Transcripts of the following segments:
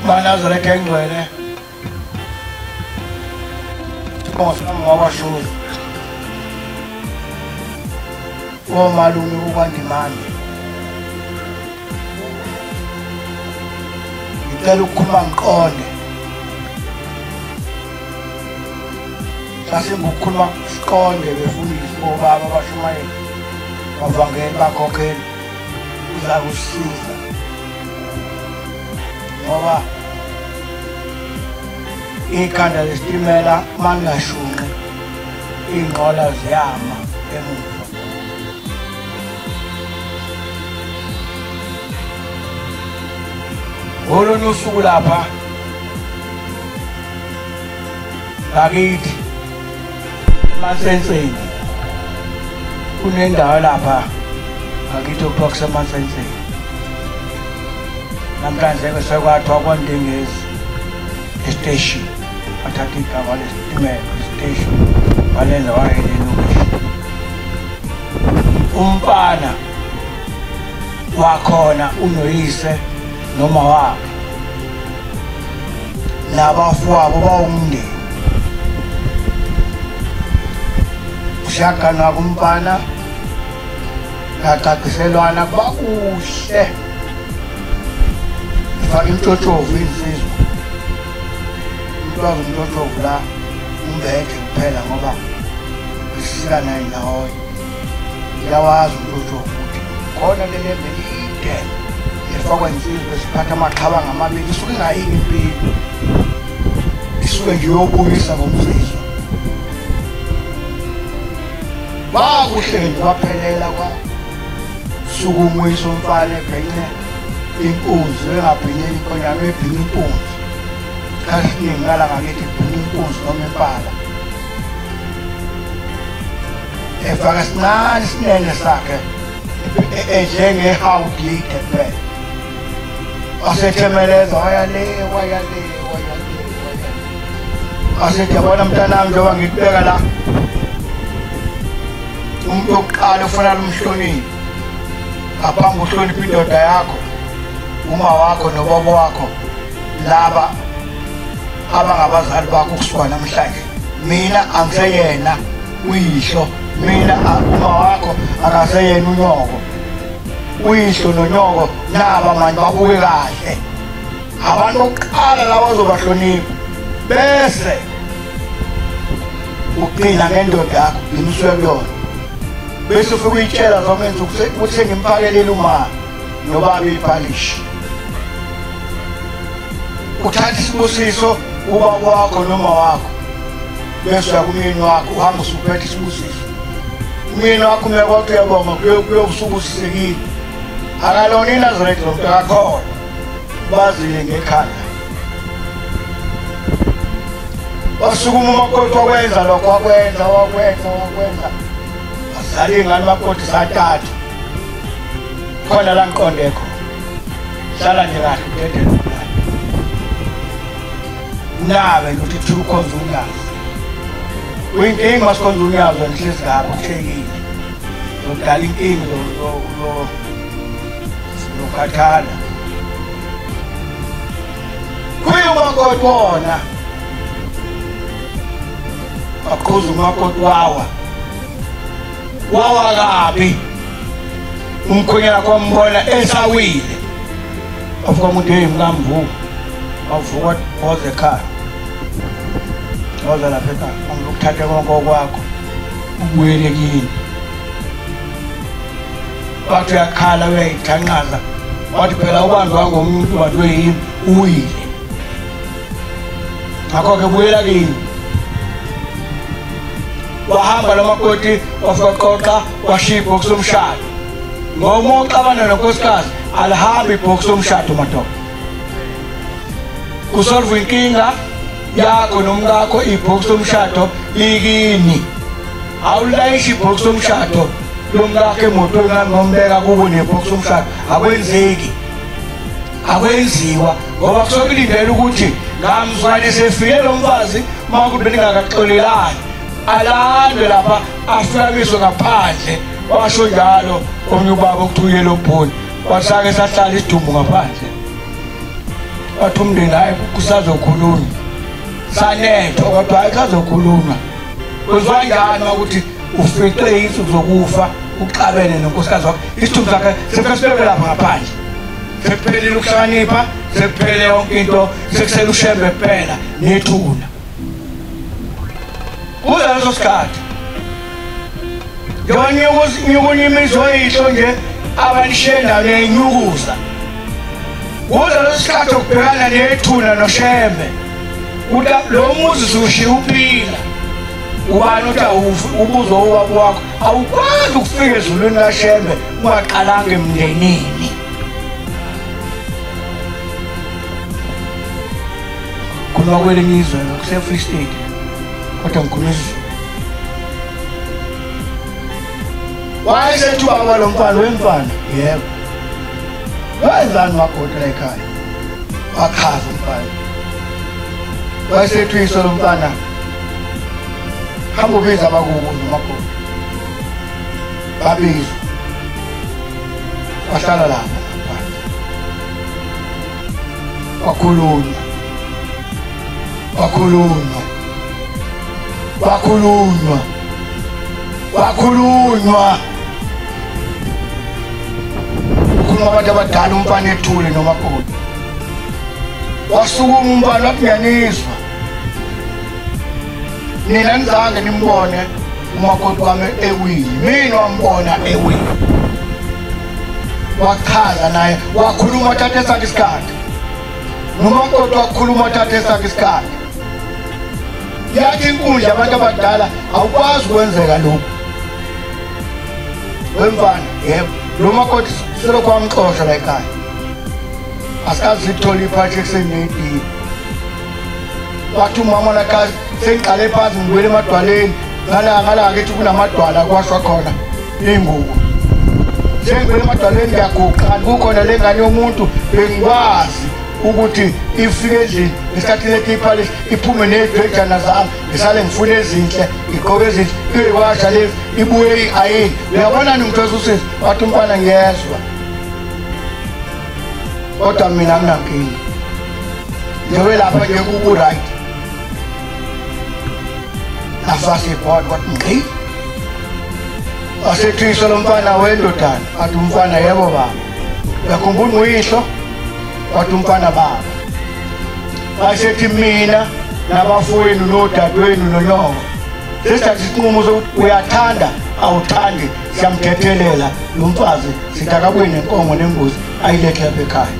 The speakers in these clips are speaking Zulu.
Manazareth engcwele ngowashuza omalume ukwandimani ngicela ukukhuluma ngiqonde sasingukukhuluma siqonde befundisi bobaba abashumayeli bavangeli bakhokheli uza kusiza ngoba ikhanda lesitimela mangashunqi inqola ziyama emuva ngolunye usuku lapha ngakithi eMasenseni kunendawo lapha ngakithi okuthiwa kuseMasenseni namhlanje sekwathiwa kwaNdengezi estation athatha igama lesitimela estation walenza wayelenokisho umfana wakhona unoyise noma wakhe nabafowabo bawumndeni ushakana kumfana ngacaciselwana bakuhle faka imtotovu insizwa umntwana umtotovu la umbethe kuphela ngoba isika naye nawe yawazi umtotovu ukuthi khona lelembe lide efakwa insizwa esiphatha amaqhabanga amabili isuke ingayini impilo isuke nje yobuyisa ngomsizwa bakuhle nje baphelela kwa sukumuyisa umfana ebhenye inkunzi engabhinyeli ikhonyana ebhinye inkunzi khasiningi ngala ngakithi ibhinye inkunzi noma impala efaka sincane sinene sakhe njengehawudlide phela asethemeleza wayale asethi yabona mntanami njengoba ngikubeka la umuntu wokuqala ufuna lumhloniphi ngaphambi uhlonipha indoda yakho uma wakho nobaba wakho laba abangabazali bakho kusuka namhlanje mina angiseyena uyihlo mina uma wakho akaseyena unyoko uyihlo nonyoko naba manje babuke kahle abantu bokuqala laba bazobahlonipha bese uqina ngendoda yakho imiswe kuyona bese ufike uyitshela zomenza ukuthi ngimphakelela uma nobaba iphalishi uthatha isibusiso ubaba wakho noma wakho bese uyakumyeni wakho uhamba usuphethe isibusiso umyeni wakho umekwathi uyabonga kuyobusubusisekile akalona iNazaretha lo muntu akakhona bazile ngekhanda wasukuma umakoti wakwenza lokho wakwenza azali ingane makoti sathathu khona la ngiqonde khona hlala nje kahle udedele nabe ukuthi thi ukhonza unyazi uyinkinga masikhonza unyazi wenhlezi ngapho kuthekile udala inkinga lokhathala kuyo umakoti wona aqhuza umakoti wawa kabi umkhonyana kwambona esawile afuka umuntu emkamvuka avuka oze ekhaya oza lapha ekhaya angikuthathe konke okwakho ubuyele kini wathi uyakhala uyayithanqaza wathi phela ubanjwa ngomuntu bantu yini uwile ngakho-ke buyela kini wahamba lo makoti wafaqoqa washiya ibhokisi lomshado ngoba uxabana nonkosikazi alihambi ibhokisi lomshado madoda kusolve inkinga yakho nomkakho ibhokisi lomshado likini awulayishi ibhokisi lomshado lomkakho emotweni ngombeka kubo nebhokisi lomshado akwenziwa ngoba kusokulindela ukuthi ngamzwane sefike lo mfazi makuthi beningakaxolelani alandwe lapha afikiswe ngaphandle washo njalo omnye ubaba okuthuye lo bhoni wasake sahlala isidumbu ngaphandle wathi umndeni hayi kusazokhulunywa sanetho kodwa ayikazokhulunywa kuzwa njani ukuthi ufice insuku zokufa uqabene nonkosikazi wakhe isithunzi sakhe sekasibeke lapha ngaphandle sekuphelile ukuhlakanipha sekuphelele yonke into sekusele ushembe kuphela nethuna kuza leso sikhathi nyukunye imizwa yihlo nje abanishenda nenyukuza kuza leso sikhathi ukubhekana nethuna noshembe uthi lo muzi sushi uphila ubani uthi ubuzwa ubaba wakho awukwazi ukufika ezulwini laShembe ungaqalanga emndenini khuluma kwelinye izwe kuse-Free State kodwa ngikhuluma isiZulu wayesethi ubaba lo mfana wemfana yebo wenzani makoti la ekhaya wakhaza umfana wayesethi uyise lo mfana hamba ubiza abakubo nomakoti babizwa bahlala lapha wakhulunywa ukhuluma abantu abadala umfana ethule nomakoti wasukuma umfana wakunyanizwa nina nizange nimbone umakoti wami ewini mina wambona ewini wachaza naye wakhuluma thatha esakhe isikhathi nomakoti wakhuluma thatha esakhe isikhathi yathi inkundla abantu abadala awukwazi ukwenzeka lokhu wemfana yebo lo makoti selokhu wamxosha la ekhaya asikazi sithola iphathi esenedini wathi umama lakazi sengiqale phansi ngibuyele emadwaleni ngala ngithi kunamadwala kwashwa khona ingubo sengibuyele emadwaleni ngiyaguqa kukhona lengane yomuntu bengikwazi ukuthi ifike endlini ngesikhathi lekhipha lesi iphume nezidwejana zami ngisale ngifuna ezinhle igqoke ezinhle iyiwasha lezi ibuye ayini uyabona nimthoza usizo wathi umfana ngiyezwa kodwa mina anginankinga njengoba lapha nje ku-right afasibhod wathi ngqi wasethi lo mfana wendodana wathi umfana yebo baba uyakhumbula uyihlo wathi umfana baba wasethi mina nabafowenu nodadewenu nonyoko sesithatha isinqumo sokuthi uyathanda awuthandi siyamthethelela lo mfazi sithi akabuye nenkomo nembuzi ayilethe lapha ekhaya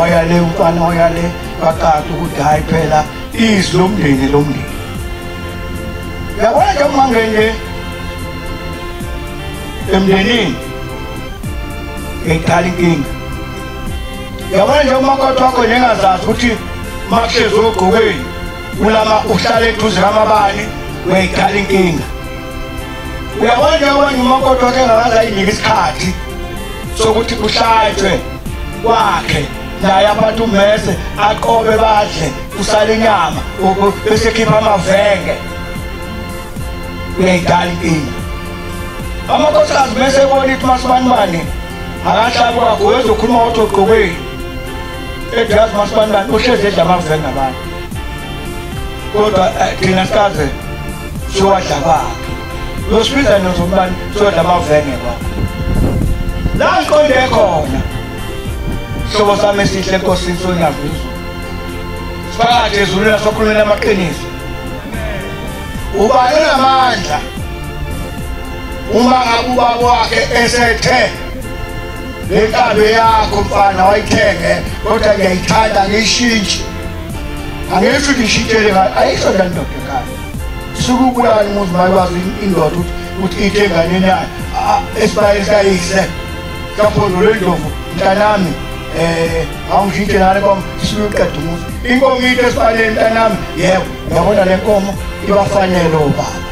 oyale umfana oyale wakati ukuthi hayi phela izwi lomndeni yabona nje umangenge emndenini eqala inkinga yabona nje umakoti wakho njengazazi ukuthi makuhlezi ogqokweni ulama uhlala eduze kamabani uyayiqala inkinga uyabona nje umakoti wakho engakaze ayinika isikhathi sokuthi kuhlatshwe kwakhe naye abantu ummese aqobe badle usale inyama bese khipha amavenge uyayiqala inkinga amakhosikazi bese ebona ukuthi masibanibani akahlabi kwakho wezokhuluma ukuthi ogqokweni ejazi masibanibani uhlezi edla amavenge abantu kodwa thina sikaze siwadla kwakhe losibiza nozobani siwadla amavenge kwakhe la ngiqonde khona hlobo sami esihle enkosini sonyavuzo siphakathi ezulwini lasokhulumela amaqiniso ubani onamandla uma ngabe ubaba wakhe esethe le nkabe yakho mfana wayithenge kodwa ngiyayithanda ngiyishintshi angisho ukuthi ngishintshele ngayo ayisho nje ndoda ekhaya sukubulala umuzi mayibazi indoda ukuthi ithenganeni yayo esibayeni sikayise kaphondolo endlovu mntanami awungishintshele ngale nkomo siyuqeda umuzi inkomo iyitho esibayeni mntanami yebo ngiyabona le nkomo ibafanele obaba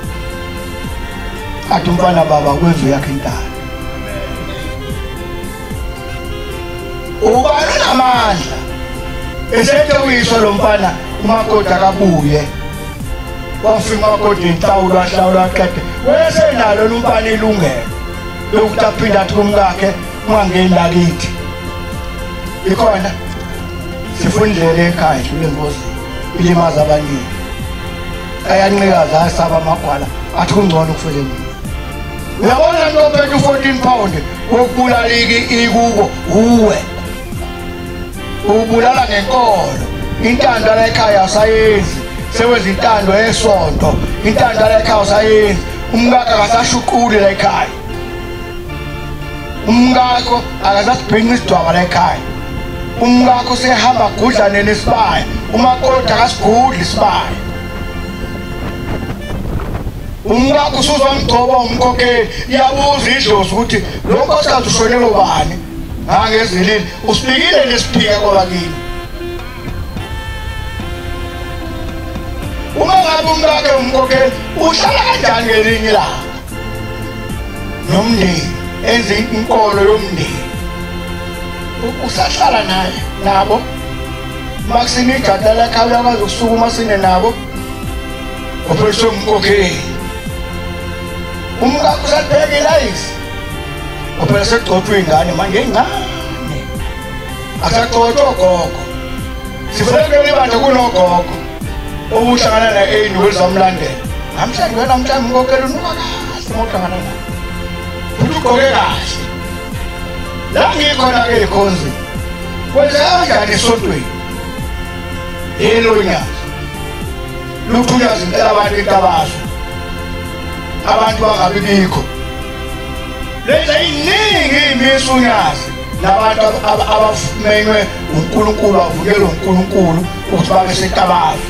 athi umfana baba kwenza yakhe intana ubani namandla esethe uyisho lo mfana umakoti akabuye wafika umakoti inhlawulo ahlawula aqede wesenalo umfana ilungelo lokuthi aphinde athi kumkakhe ungangeni lakithi ikhona sifundele ekhaya kule ngozi ilimaza abaningi ayancikaza asaba amagwala athi kungcono kufele mina uyabona nto phethe 14 pound wokubulala ikubo uwe ubulala ngenkolo intando la ekhaya asayenzi sewenza intando esonto intando la ekhaya asayenzi umngaka akasashuquli la ekhaya umngako akasasibhinqa isidwaba la ekhaya umngako sehamba gudlane nesibaya umakoti akasigudli isibaya umngako usuzamgcoba umkhokheli iyabuza idlozi ukuthi lo nkosikazi ushonele ubani ngangezilini usibikile lesiphika kwabakini uma ngabe umngake umkhokheli uhlala kanjani ngelinye ilanga nomndeni enze inkolo yomndeni usahlala naye nabo makusini igada lakhe uyakwazi ukusukuma sine nabo ophethe umkhokheli umngake usabheka ilayisi ophela sekugcotshwa ingane manje ingane akagcotshwa gogo sifanele ibandla kunogogo obuhlangana na-8 wezamlandela namhlanje wena mhlawumbe umkhokheli unuka kahle mohlangana naye futhi ugqoke kahle la ngikhona-ke ikhonzi kwenzeka kanjani esontweni yelo nyazi luthunyaza impela abantu intabazo abantu bangabi bikho lenza iningi imisu unyazi nabantu abafumenywe uNkulunkulu avukelwe uNkulunkulu ukuthi babe sentabazo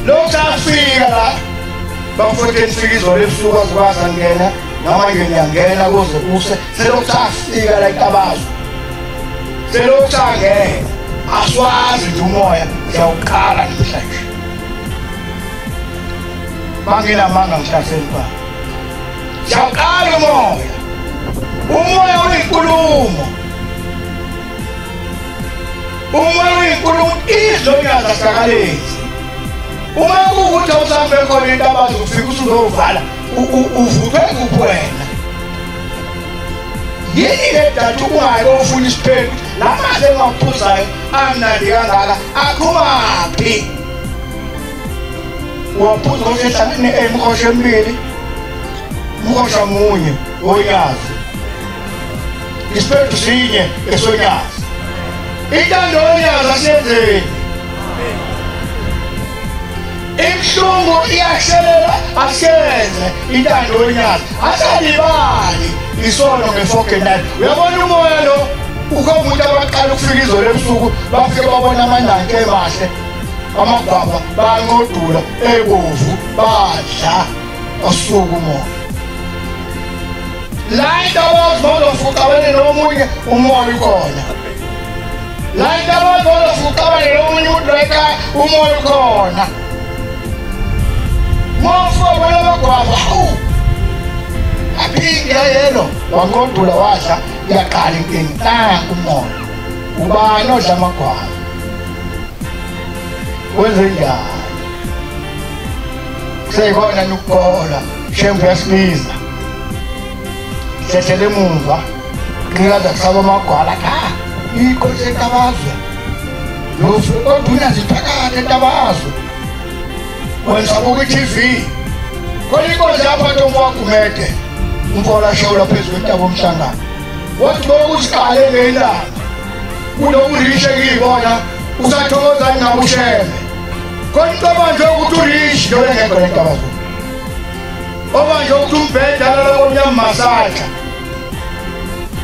lokhu safika la bafike nifika izolo ebusuku azikwazi angena noma nje ngiyangena kuze kuse selokhu safika la intabazo selokhu sangena aswazi nje umoya siyawuqala namhlanje banginamanga ngihlaseni ba siyawuqala umoya uyinkulumo izonyaza sakalezi uma kukuthi awusambe khona intabazo ufika usuzovala uvuthwe kuphi wena yini le dathu ungayi ofuna isiphepho lamaze engaphuzayo amnandi kangaka akhumaphi waphuza kosehlangene emkhosha emibili mkhosha munye onyazi isiphepho sinye esonyazi intando yonyazi asiyenzeni imhlungu iyahlelela asiyenze intando yonyazi asalibali isono nge-49 uyabona umoya lo ukhombuthi abaqala ukufika izolo ebusuku bafike babona amananke emahle amagwava banqodula ebovu badla asuka umoya la intabazo balofuqabane nomunye umoya ukhona la intabazo balofuqabane nomunye umuntu ekhaya umoya ukhona mofo wena magwava aphinda yelo wanqodula wadla yaqala inkinga nangu umoya ubani odla amagwava wenze njani seyikhona nokukhola shembu yasibiza sehlele emuva qikaza kusaba amagwala ikho sentabazwe kodwa unyazi phakathi entabazwe wenzabuka i-TV khona inkosi yaphatha umfowagumede umfola shewula phezu kwentaba omhlangano wathi bokusiqale ngeyilanga kunokurishe kiyibona usathokozani ngabe usheme khona icabanje ukuthi urishi lole ngekho lentabazwe obanje ukuthi umbhedala lokomnyama masatha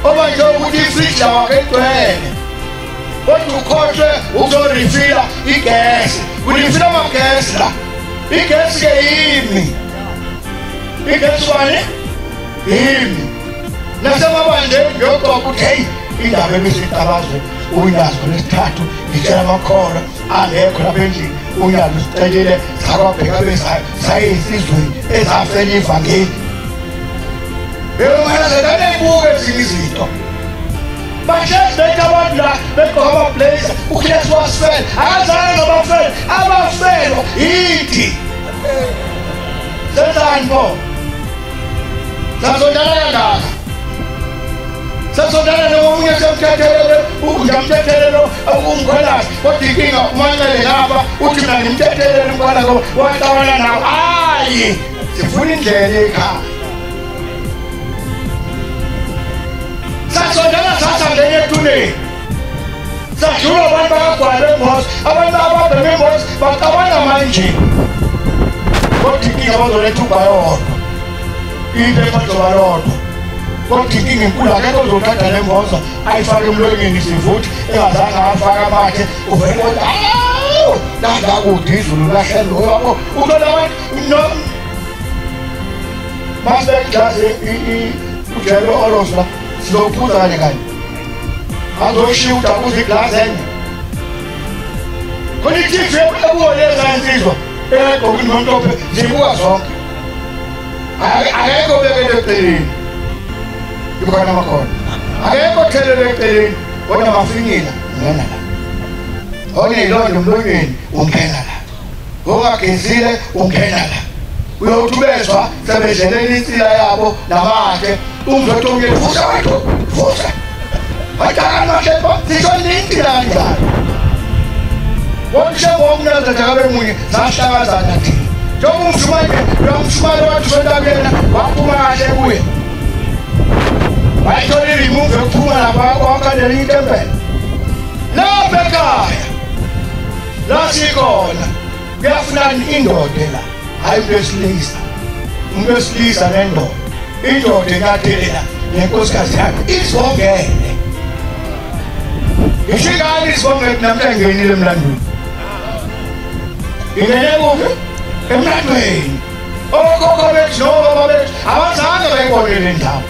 obanje ukuthi ifrija wakhe igcwele kodwa ukhohlwe ukuzorifila igesi urifila amagesi la igesi ke yimi igesi wani yimi nasemabandeni ngiyogcoba ukuthi heyi indaba ebisintabazwe unyazi lesithathu ngitshela amakhono angekho lapha endlini unyazi usicelile sakwabheka sayensizweni ezafela ivangeli yomana zetaney'buke ezinye izinto bahlezi bethu abantu la begqoka amablazer uClass wasifela akazange nobafela abafelo yithi senzani pho sazondana kangaka sazondana omunye semthethelele ungamthethelelo umkhwelasi kodwa inkinga umanele lapha uthi mina ngimthethelele umkhwelasi wahlawula nawo hayi sifuna indlela ekhaya sasondela sasangene ethuneni sajula abantu bakagwala embosi abantu ababheme embosi bacabanga manje kodwa inkinga bazoletha ubhayodwa into emazoba lodwa kodwa inkinga enkulu akekho ozothatha le mboza ayifake emlonyeni sivuthi engazange afake amathe uvele kodwa nangakude izulu lahlelo yabo uthola abantu masebekujase ujelo olosla sizophuza kanye kanye azoshiya udakuza iglasi enye khona ithifu ebuholeza insizwa egqokini nomtophe zibuka zonke akekho bekele eceleni ibukhona amakhona akekho thelele eceleni kodwa mafinyila ungena la oneyilondo emlonyeni ungena la ongagezile ungena la uyothubezwa sebedleleni insila yabo namathe umzothongile vusa wethu vusa Ajaran maksudnya, siswa ini lancar. Wong siapa nak terjaga bermunyi, sastra saja ti. Jom semua lewat sudah biarlah, waktu mana gue. Baik kali remove waktu mana apa akan dari tempat. La pekai, la sikon, biarkan Indo dela. I bless Lisa Indo. Indo dengan dela, nekos kasihan. It's okay. Isi kali sebagai nampak ini lemlandu. Ini bukan lemlandu ini. Oh kok bet, no bet. Awak sangat baik boleh lentau.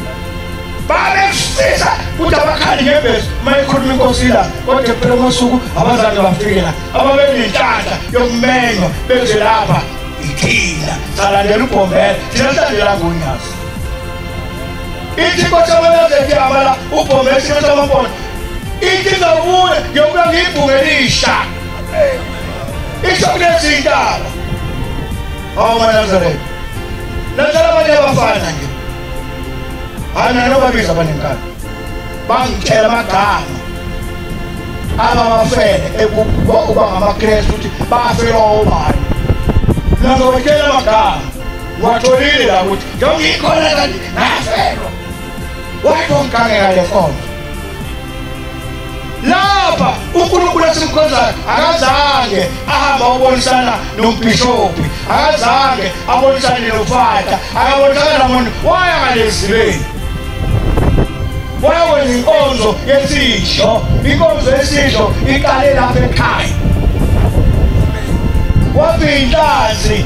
Baik sisa, udah makan ni bet. Mai kurang kosila. Kau cepet masuk, awak sangat bafirlah. Awak bet lentau, yang mengo, bet selapa. Itina, salah dia lupa bet. Tidak ada lagunya. Ini kau sama dia jadi amala, lupa bet sama pun. Iki na uwe, yung lang ipungelisha. Isa kinasinda. Oh, Nazaret. Nazaraman niya bafana niya. Ano ba bisa paningkan? Bang chela makama. Ama mafene, ubang makresu, bafero umani. Nango chela makama. Watolili la uti. Yung ikola gani, nafero. Watong kange alefon. Lapa uNkulunkulu asimkhonzayo akazange ahamba ubonisana nombhishophi akazange abonisane noFather akabonisana nomuntu waya ngalezibeni waya inkonzo yesihlo iqale lapha ekhaya waphinhlazi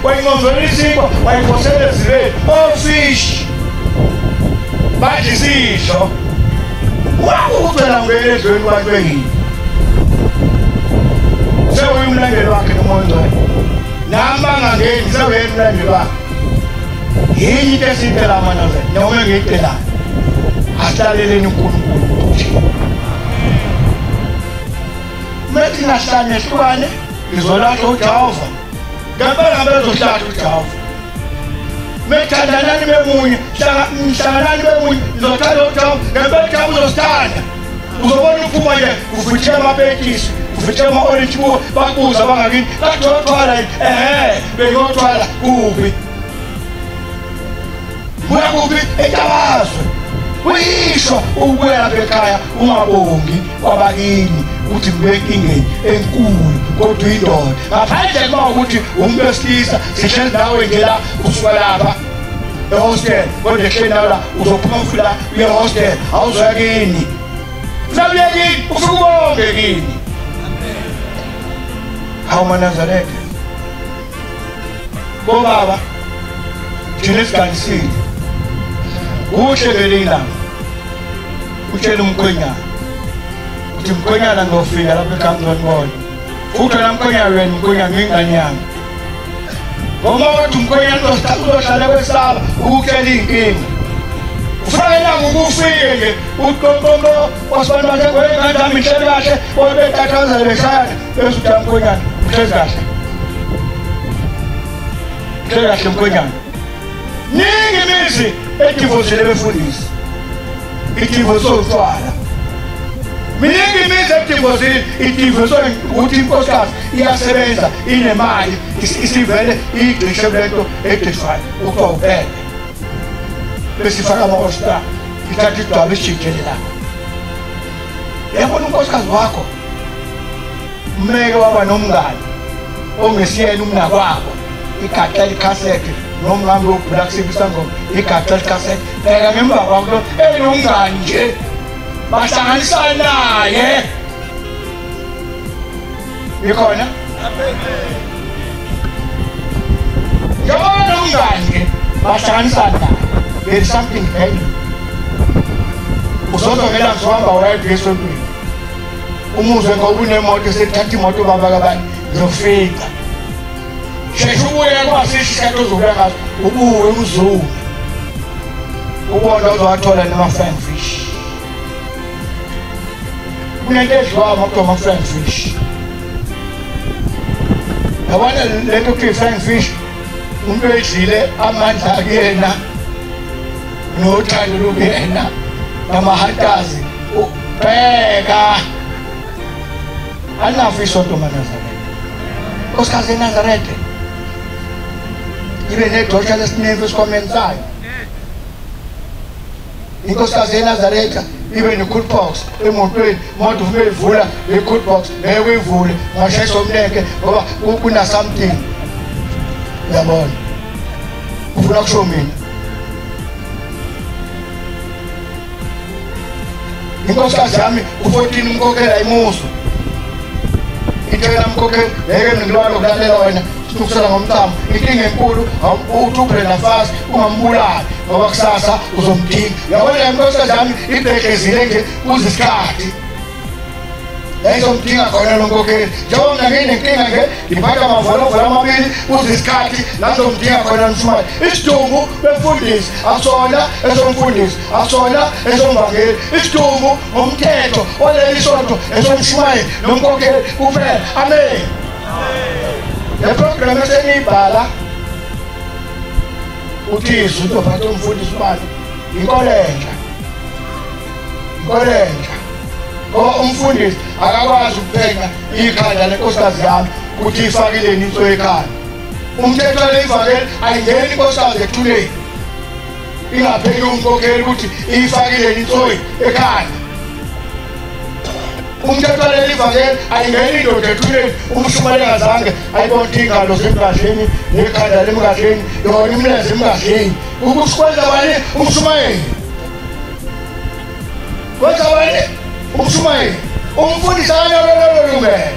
wayinkonzo yesikho wayiphosela ezibeni ofish Baji sisho. Wow, utwela ngwelezweni wakwengini. Sewe umlandeli wakhe nomonzo. Namba ngangeni sewe umlandeli wakhe. Yini into esintela manje noma ngiyitela. Asilaleleni uNkulunkulu. Methi nahlanye hlukane ngizolatha uJehova. Ngempela bezohlatha uJehova. Methandanani bemunye, hlanganani bemunye, ngizothanda uJehova, ngempela uJehova uzosithanda. Uzobona uphuma nje, uvithela amapetisi, uvithela ama-orange buko, bakubuza bangakini, kade uyothwala yini? Bengiyothwala kuphi? Buya kuphi? Etabazwe. Uyishwa ukubuya lapha ekhaya ungabongi kwabakini uthi ngibenkingeni enkulu kodwa indoda ngaphandle uma ukuthi umuntu wesilisa sihleli nawe nje la usuka lapha ehostel kodwa ehleli nawe la uzophuma ufika uye hostel awuzoya kini usabuye kini ufike ubonge kini hawu maNazaretha bobaba thina esiganisile kuhle leli ilanga utshela umkhwenyana uthi mkhwenyana ngofika lapha ekhaya ngizonibona futhi wena mkhwenyana wena mkhwenyana ngingane yami ngoma wathi umkhwenyana uzohlala kwesaba ukutshela iy'nkinga ufanelanga ukufike nje uqoqoqo wasibani bakhe kwengane yami ihleli kahle betathaza beshayana bese uthi mkhwenyana uhlezi kahle mkhwenyana ningi imizi edivosele befundisi idivoso utshwala miningi imizi edivosile idivoso ukuthi inkosikazi iyasebenza inemali isivele igcishe lento edishwayo ukuthiwa ubheke besifaka ama-osta ithatha idwaba isijikele lapho yabona unkosikazi wakho mmeke waba nomngane ongesiyena umnakwabo igaxela ikhasethi nomngambi wobhula kusipisa ngoma igaxela ikhasethi bheka ngemva kwakho enomngane nje bahlanganisana naye ikhona yabona umngane bahlanganisana naye there is something pending uzozongela ngizohamba wedwa esontweni umuzwe ngoba unemoto esethatha imoto baba kabani ngiyofika sheshe ubuye kwasishi isikhathi ozobuya ngaso ubuwe umzulu ubona uzowathola nama-flying fish kunento edliwayo makuthiwa ama-flying fish yabona lento kuthiwa i-flying fish umuntu oyidlile amandla kuyena nothando lukuyena namahantazi bheka anafu isonto maNazaretha nkosikazi eNazaretha ibe nedosha lesinefu esikhwameni sayo inkosikazi eNazaretha ibe ne-coolbox emotweni imoto ufuna uyivula le-coolbox ngeke uyivule ngashesha umlenke ngoba kuna-something uyabona ufuna kusho mina inkosikazi yami u-14 umkhokhela imuso ithela mkhokheli ngeke ngilwana ukulalela wena sikusela ngomthamo inkinga enkulu uthuphe nafasi ungambulali ngoba kusasa uzomdinga yabona inkosikazi yami ibhekezile nje kuze isikhathi ezomdinga khona lo mkhokheli njengoba mina nginenkinga nje ngiphatha amavolovolo amabili kuze isikhathi lazomdinga khona mshumayeli isidumbu bemfundisi akusona esomfundisi akusona esomvangeli isidumbu ngomthetho oleli sonto esomshumayeli nomkhokheli kuphela amen le program eseniyibhala uthizwe utophatha umfundisi ubani inkolenja ngoba umfundisi akakwazi ukuphenya ikhanda lenkosikazi yami ukuthi ifakileni into ekhanda umthetho leyivakeli ayingeni inkosikazi ethuneni ingapheki umkhokheli ukuthi iyifakileni into ekhanda umthetho lelivakeli ayingeni indoda ethuneni umshumayeli engazange ayibona ingalo zemkahleni nekhanda lemkahleni yona imlenze emkahleni ukukwenza bani umshumayeli kwenza bani umshumayeli umfundisi akanyolololungele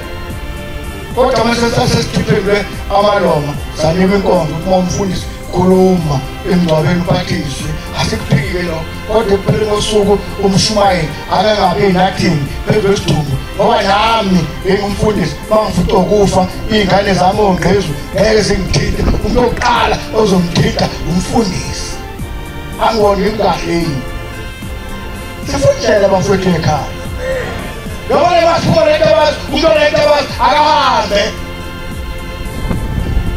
kodwa masesesithiphele amaloma sanikwa inkonzo uma umfundisi khuluma emngcwabeni uphathiswe asikuphike lokho kodwa ekupheleni kosuku umshumayeli akangabi nothing phezu kwesidumbu ngoba nami engumfundisi bangifuthi ukufa iy'ngane zami ongqezu ngeke zingithinte umuntu wokuqala ozomthinta umfundisi angibona emkahleni sifundela bafowethu ekhaya yabona basiphuma lento abazi umuntu olento abazi akahambe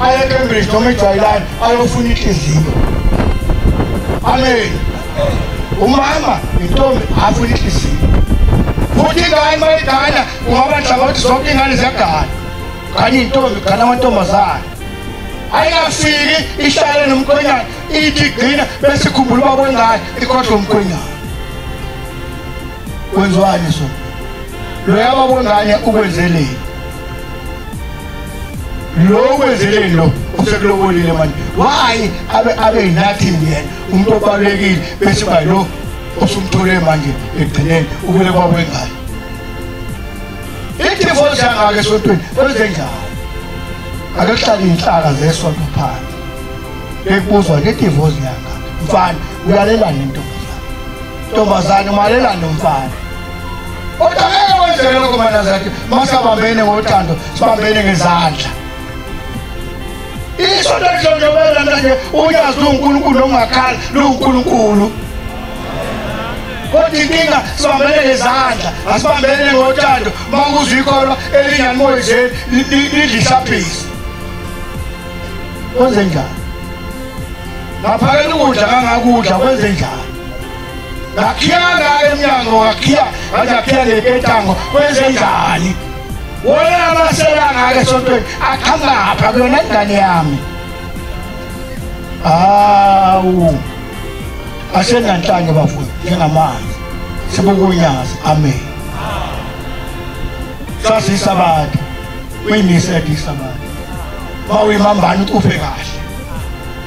aye eCambridge noma eJwayelani ayofuna inhliziyo amen umama intombi afuna inhliziyo futhi ingane mayigana ungaba nhlangothi zonke ingane ziyagana kanye intombi gana amantombazane ayingafiki ihlale nomkhwenyana ithi igcina bese ikhumbula ubaba wengane ikhohlwe umkhwenyana kwenziwani so loya baba wengane ukwenzeleni lo kwenzeleni lo usekulobolile manje why abe nothing yena umuntu obalekile bese ba lo osumthole manje egcineni ukule kwabo wengane idivorce yangake esontweni kwenze njalo akakuhlali inhlaka zesonto phansi bekubuzwa ngedivorce yangake mfana uyalelana nentombazane umalelana nomfana kodwa ngeke wenzele lokho maNazaretha masabambene ngothando sibambene ngezandla isonto lihlonjobela manje uyazi uNkulunkulu ongakhala uNkulunkulu kodwa inkinga sibambene ngezandla asibambene ngothando manguzwa ikholwa elinyani moyezeni lidlisaphisi kwenze njani ngaphakela ukudla kangakudla kwenze njani ngakhiyanga emnyango ngakhiya ngeketango kwenze njani wona amasela ngake sontweni akhangapha kuyona ingane yami awu asenanhlanje bafuni njengamanzi sibukunyaza amen sasisabatha kuyimisedi isabatha mawuyimambani ucuphe kahle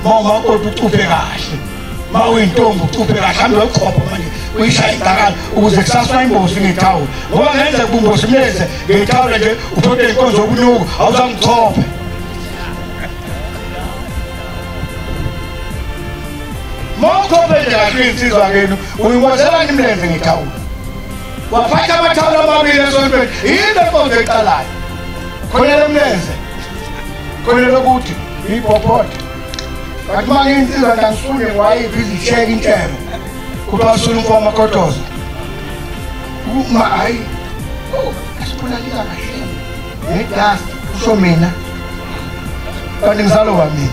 mawumakoti ucuphe kahle mawuyintombi ucuphe kahle hambe weqhopha manje uyishaya ingakala ukuze kusaswa imbosi ngethawula ngoba ngenza kumbosi mleze ngethawula nje uthothe inkonzo yokunuka awuzangichophe mawuchophe nje kahle insizwa kenu uyimozela nimlenze ngethawula waphatha amathawula amabili esontweni yini enkonzo eqalayo khona lemlenze khona lokuthi iphophoda kanti uma insizwa ngisule wayiphi izisheka intebe kuba sulu mfoma kotoza uma hayi asipula lika kahle nedust usho mina kanti ngizalo wami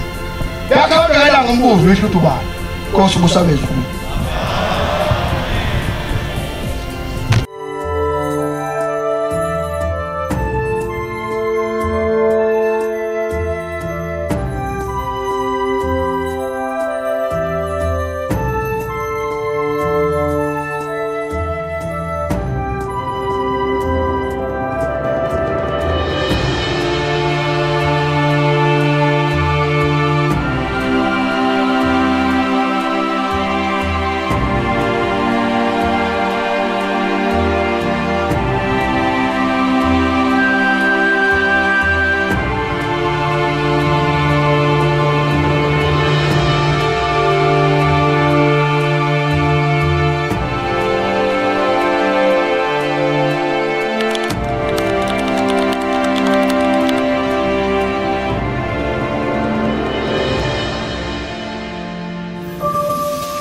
yakhawula ngombuzo wethu ubani Nkosi busabezulu